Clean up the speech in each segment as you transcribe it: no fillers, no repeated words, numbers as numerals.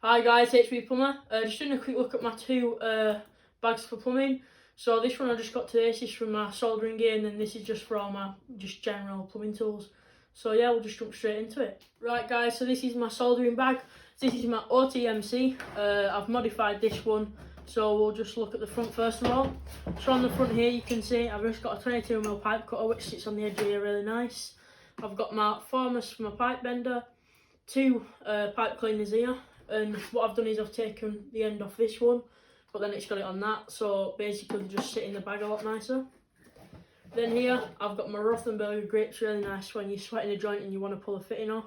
Hi guys, HB Plumber. Just doing a quick look at my two bags for plumbing. So this one I just got today, this is from my soldering gear, and then this is just for all my just general plumbing tools. So yeah, we'll just jump straight into it. Right guys, so this is my soldering bag. This is my OTMC. I've modified this one, so we'll just look at the front first of all. So on the front here you can see I've just got a 22mm pipe cutter which sits on the edge here really nice. I've got my formers for my pipe bender, two pipe cleaners here. And what I've done is I've taken the end off this one, but then it's got it on that, so basically they just sit in the bag a lot nicer. Then here I've got my Rothenberger grips, really nice when you're sweating a joint and you want to pull a fitting off.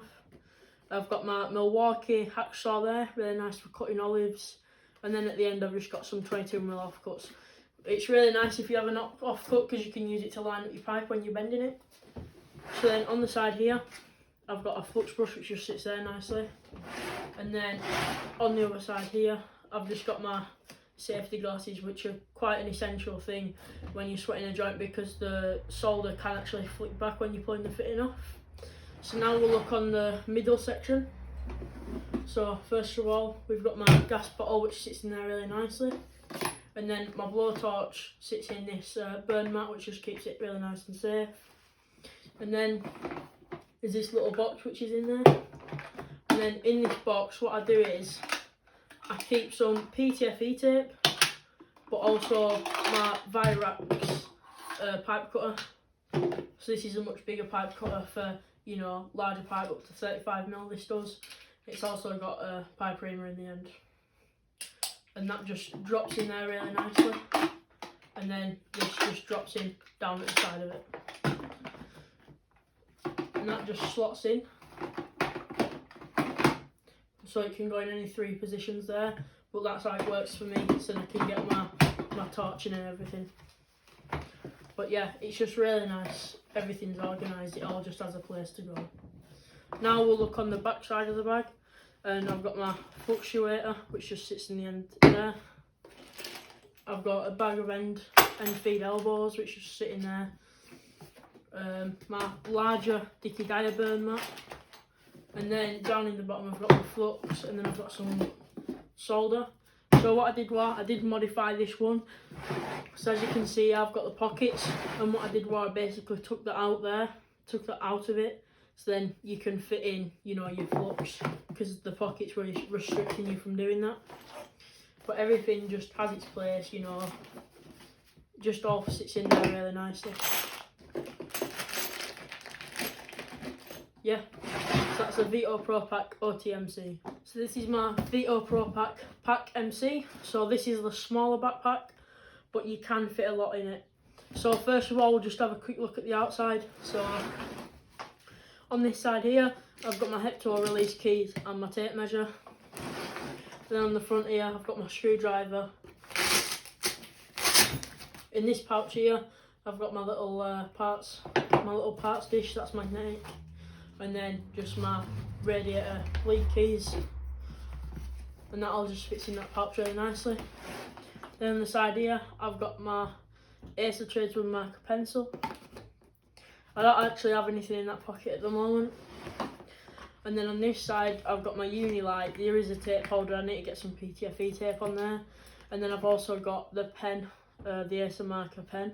I've got my Milwaukee hacksaw there, really nice for cutting olives. And then at the end I've just got some 22mm offcuts. It's really nice if you have an offcut because you can use it to line up your pipe when you're bending it. So then on the side here I've got a flux brush which just sits there nicely. And then on the other side here, I've just got my safety glasses, which are quite an essential thing when you're sweating a joint because the solder can actually flick back when you're pulling the fitting off. So now we'll look on the middle section. So first of all, we've got my gas bottle which sits in there really nicely. And then my blowtorch sits in this burn mat which just keeps it really nice and safe. And then there's this little box which is in there. And then in this box, what I do is I keep some PTFE tape, but also my Virax pipe cutter. So this is a much bigger pipe cutter for, you know, larger pipe up to 35mm this does. It's also got a pipe reamer in the end. And that just drops in there really nicely. And then this just drops in down at the side of it. And that just slots in. So it can go in any three positions there, but that's how it works for me, so I can get my torch in and everything. But yeah, it's just really nice, everything's organised, it all just has a place to go. Now we'll look on the back side of the bag, and I've got my fluctuator which just sits in the end there. I've got a bag of end feed elbows which just sit in there. My larger Dicky Dyer burn mat. And then down in the bottom I've got my flux, and then I've got some solder. So what I did was, I did modify this one. So as you can see I've got the pockets, and what I did was I basically took that out of it, so then you can fit in, you know, your flux, because the pockets were restricting you from doing that. But everything just has its place, you know, just all sits in there really nicely. Yeah. So that's a Veto Pro Pack OTMC. So this is my Veto Pro Pack MC. So this is the smaller backpack, but you can fit a lot in it. So first of all, we'll just have a quick look at the outside. So on this side here, I've got my Veto release keys and my tape measure. Then on the front here, I've got my screwdriver. In this pouch here, I've got my little parts dish, that's magnetic. And then just my radiator lead keys, and that all just fits in that pouch really nicely. Then on the side here I've got my Ace of Trades with marker pencil. I don't actually have anything in that pocket at the moment. And then on this side I've got my uni light. There is a tape holder, I need to get some PTFE tape on there. And then I've also got the pen, the Ace of marker pen.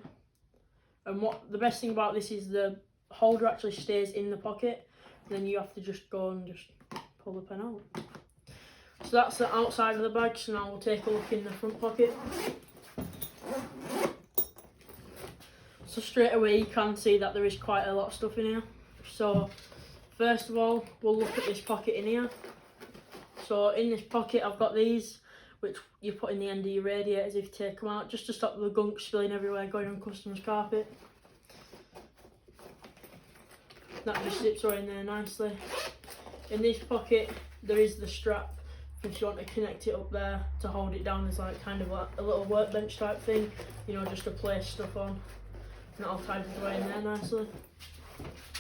And what the best thing about this is the holder actually stays in the pocket. Then you have to just go and just pull the pen out. So that's the outside of the bag, so now we'll take a look in the front pocket. So straight away you can see that there is quite a lot of stuff in here. So first of all, we'll look at this pocket in here. So in this pocket I've got these, which you put in the end of your radiators if you take them out, just to stop the gunk spilling everywhere going on customers' carpet. That just zips right in there nicely. In this pocket there is the strap if you want to connect it up there to hold it down as like kind of like a little workbench type thing, you know, just to place stuff on. And that'll tidy it away in there nicely.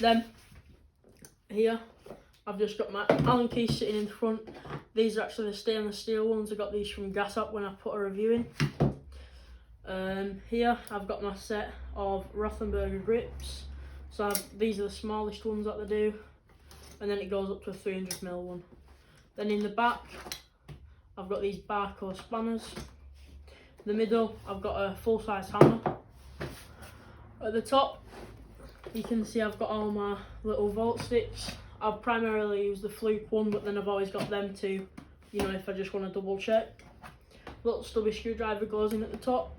Then here I've just got my Allen keys sitting in front. These are actually the stainless steel ones. I got these from Gas Up when I put a review in. Here I've got my set of Rothenberger grips. So these are the smallest ones that they do, and then it goes up to a 300mm one. Then in the back I've got these Barco spanners. In the middle, I've got a full-size hammer. At the top, you can see I've got all my little volt sticks. I've primarily used the Fluke one, but then I've always got them too, you know, if I just want to double check. Little stubby screwdriver goes in at the top,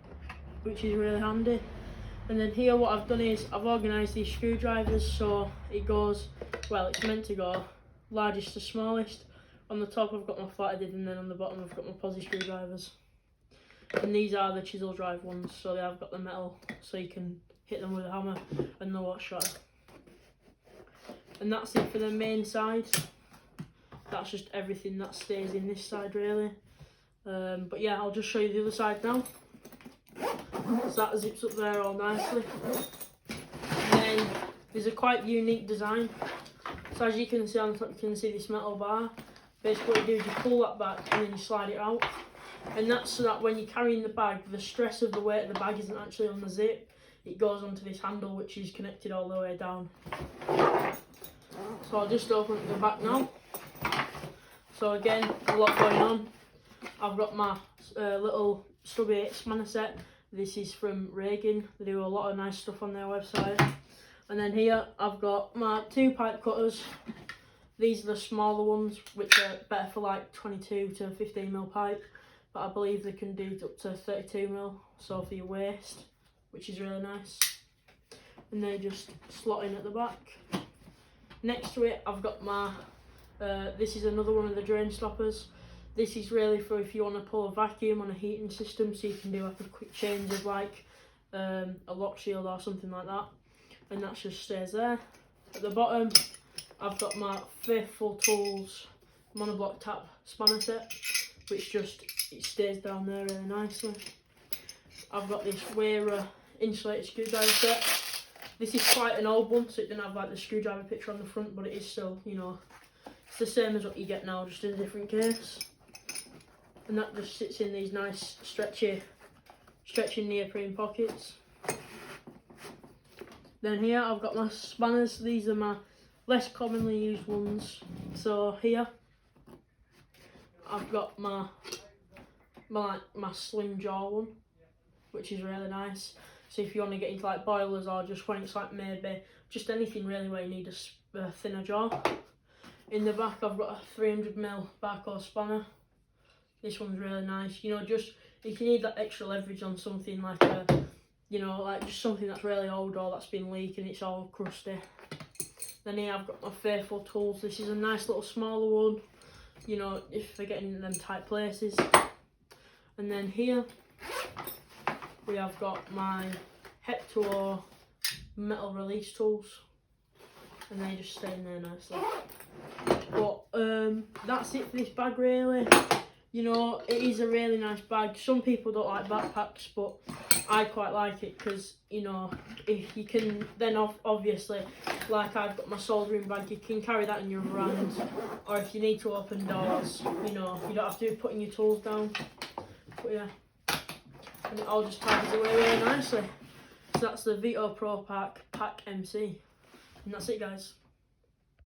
which is really handy. And then here what I've done is I've organised these screwdrivers so it goes, well, it's meant to go largest to smallest. On the top I've got my flatheaded, and then on the bottom I've got my posi screwdrivers. And these are the chisel drive ones, so they have got the metal so you can hit them with a hammer and know what shot. And that's it for the main side. That's just everything that stays in this side really. But yeah, I'll just show you the other side now. So that zips up there all nicely. And then there's a quite unique design. So as you can see on the top, you can see this metal bar. Basically what you do is you pull that back and then you slide it out. And that's so that when you're carrying the bag, the stress of the weight of the bag isn't actually on the zip. It goes onto this handle which is connected all the way down. So I'll just open the back now. So again, a lot going on. I've got my little stubby spanner set. This is from Reagan. They do a lot of nice stuff on their website. And then here I've got my 2 pipe cutters. These are the smaller ones, which are better for like 22 to 15mm pipe. But I believe they can do up to 32mm, so for your waist, which is really nice. And they just slot in at the back. Next to it, I've got my, this is another one of the drain stoppers. This is really for if you want to pull a vacuum on a heating system, so you can do like a quick change of like a lock shield or something like that. And that just stays there. At the bottom, I've got my Faithful Tools monoblock tap spanner set, which just, it stays down there really nicely. I've got this Wera insulated screwdriver set. This is quite an old one, so it didn't have like the screwdriver picture on the front, but it is still, you know, it's the same as what you get now, just in a different case. And that just sits in these nice stretchy neoprene pockets. Then here I've got my spanners. These are my less commonly used ones. So here I've got my slim jaw one, which is really nice. So if you want to get into like boilers, or just when it's like maybe just anything really where you need a thinner jaw. In the back I've got a 300mm Barco spanner. This one's really nice, you know, just if you need that extra leverage on something like a, you know, like just something that's really old or that's been leaking, it's all crusty. Then here I've got my Faithful Tools. This is a nice little smaller one, you know, if they're getting in them tight places. And then here we have got my Veto metal release tools, and they just stay in there nicely. But that's it for this bag really. You know, it is a really nice bag. Some people don't like backpacks, but I quite like it because, you know, if you can then obviously, like I've got my soldering bag, you can carry that in your hand, or if you need to open doors, you know, you don't have to be putting your tools down. But yeah, and it all just ties away really nicely. So that's the Veto Pro Pack MC, and that's it guys.